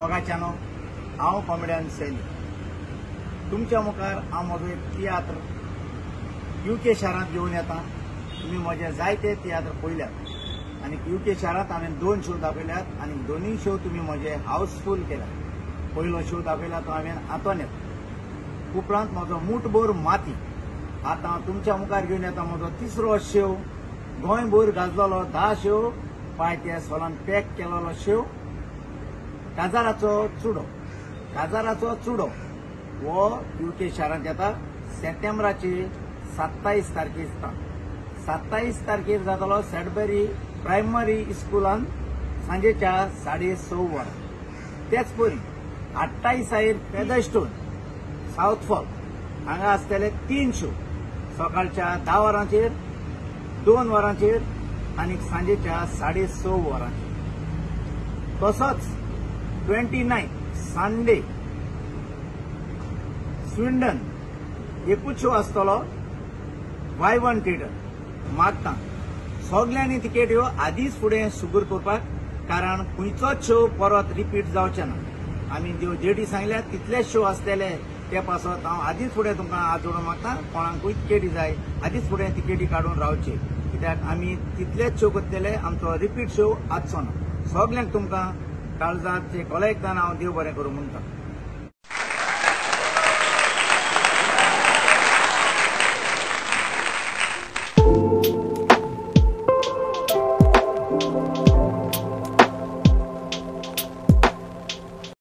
मोगाच्यानो हांव कॉमेडियन सैनी तुमच्या मुखार हांव म्हजो एक तियात्र यूके शारांत घेवन येता। तुम्ही म्हजे जायते तियात्र पळयल्यात आनी यूके शारांत हांवें 2 शो दाखयल्यात आनी दोनूय शो तुम्ही म्हजे हाऊसफुल केल्यात। पयलो शो दाखयला तो हांवें आतोन्यात, उपरांत म्हजो मूठभर माती। आतां हांव तुमच्या मुखार घेवन येता म्हजो तिसरो शो, गोंयभर गाजलेलो 10 शो, पायत्या सोलान पॅक केलेलो शो, काजाराचो चुडो। काजाराचो चुडो हो यूके शारांत येता सप्टेंबराचे 27 तारखेर। 27 तारखेर जातलो सॅडबरी प्रायमरी स्कुलान सांजेच्या 6:30 वरां। तेच परी 28 पेदस्टोन साउथ फॉल हांगा आसतले 3 शो, सकाळच्या 10 वरांचेर, 2 वरांचेर आनी सांजेच्या 6:30 वरांचेर। तसोच 29 संडे स्विंडन एकूच शो आसतलो वायवन थिएटर मागता। सगळ्यांनी तिकेट ह्यो आदींच फुडें सुगूर करपाक, कारण खंयचोच शो परत रिपीट जावचे ना। आमी ज्यो डेटी सांगल्यात तितलेच शो आसतले ते पासत हांव आदींच फुडें तुमकां हात जोडून मागता, कोणाकूय तिकेटी जाय आदींच फुडें तिकेटी काडून रावचे, कित्याक आमी तितलेच शो करतले, आमचो रिपीट शो आसचो ना। सगळ्यांक तुमकां काळजाचे खोलायेंतल्यान हांव देव बरें करूं म्हणटा।